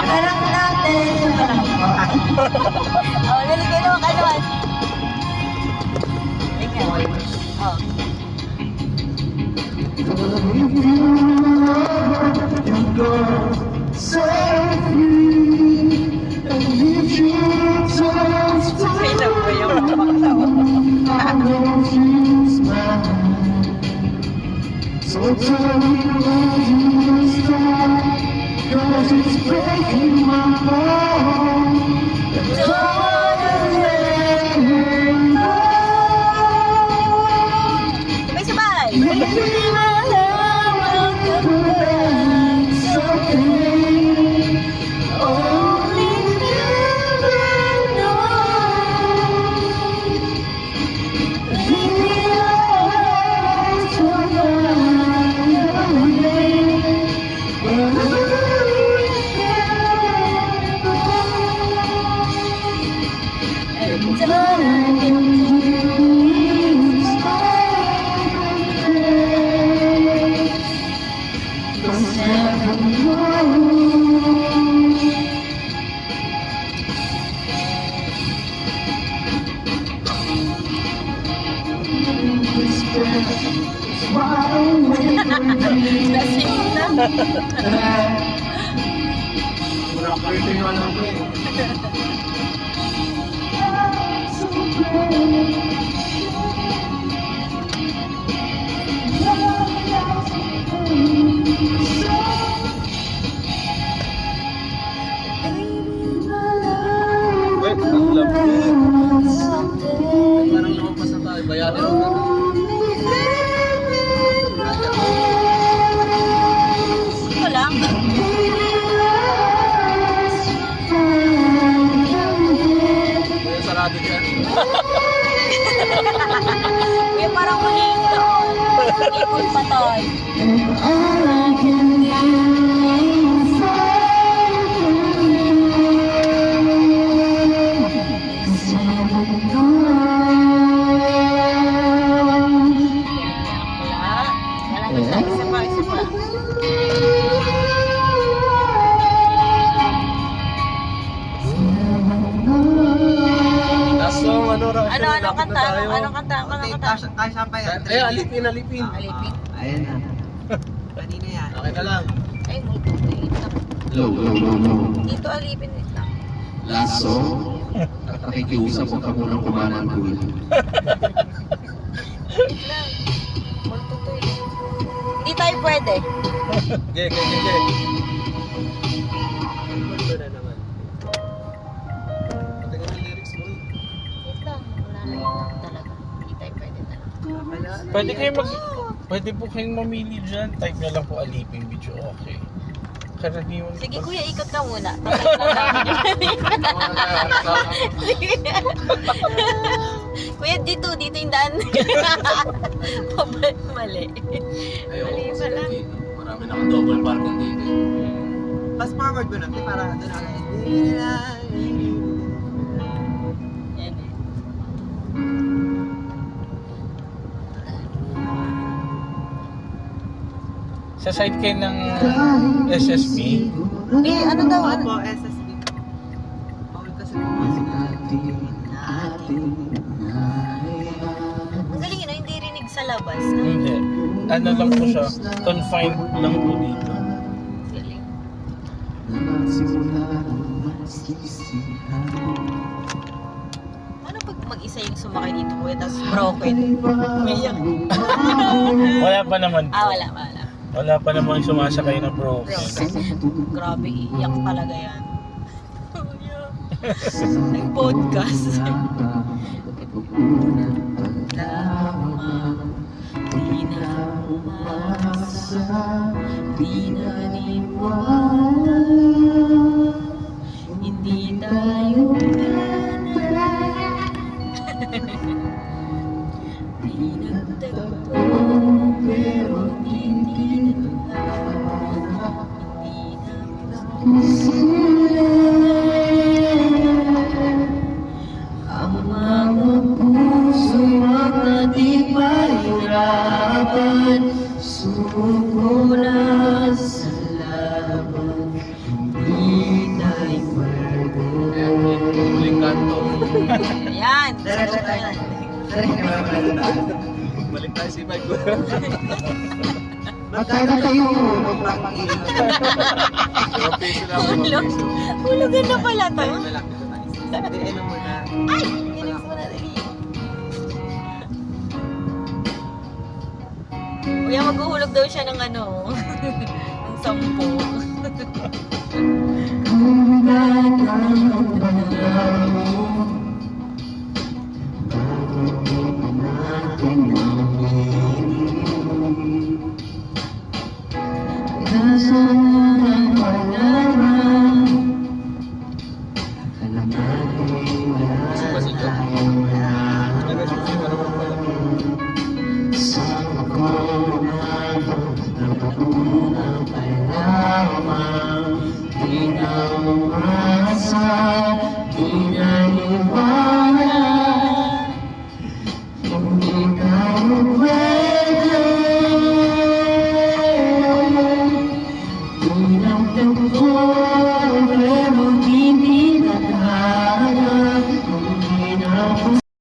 Parang natin. Oh, naligay naman ka naman. Oh. Kailan ba yung makakatawa? So tell me why you stop, 'cause it's breaking my heart. Don't wanna let it go. Sabay-sabay! Maybe my love will come back someday. Only never know. Maybe I will Nasing na. Murang pwede nga lang ko eh. Wait, ang lapit. Parang lumampas na tayo. Bayanin ako na. Ito lang. May sarado dyan. May parang huling doon. Ikot pa tayo. Ano kanta? Anong kanta? Tayo siya pa yan. Eh, alipin. Alipin. Ayan na. Kanina yan. Okay ka lang. Ay, multo. Low. Dito alipin. Wait lang. Last song, nakikiusap ka munang kumanan ko. Wait lang. Multo to eh. Hindi tayo pwede. Okay. Multo na naman. Patingin ang lyrics mo eh. Wait lang. Wala na yun talaga. Hindi tayo pwede talaga. Pwede po kayong mamili dyan. Type nyo lang po aliping video. Okay. Karaniwan. Sige kuya, ikot ka muna. Kuya, dito yung daan. Mali. Mali pala. Marami na akong double parking dito. Fast forward mo natin para doon ako. Yan eh. Sa side kayo ng SSB. Eh, ano daw? Opo, SSB. Bawal kasi pumasok natin. Ang galing yun, hindi rinig sa labas. Hindi. Ano lang po siya. Confined lang po dito. Galing. Ano pag mag-isa yung sumakay dito kuya, tapos broken? Ngayon. Wala pa naman po. Wala. Wala pa naman sumasakay na broken. Grabe, iyak talaga yan. Nag-podcast. Di na umasa, di na niwala, hindi tayo Ang mga puso'y mga di pahirapan, suko na sa laban, hindi tayo Huling kanto. Yan. Balik tayo si Mike. Magkano kayo mag-practice? Hulog. Hulugan na pala to. Hindi, ano muna. Ay! Ginis mo na rin. Kuya, maghuhulog daw siya ng ano. Ng 10. Ang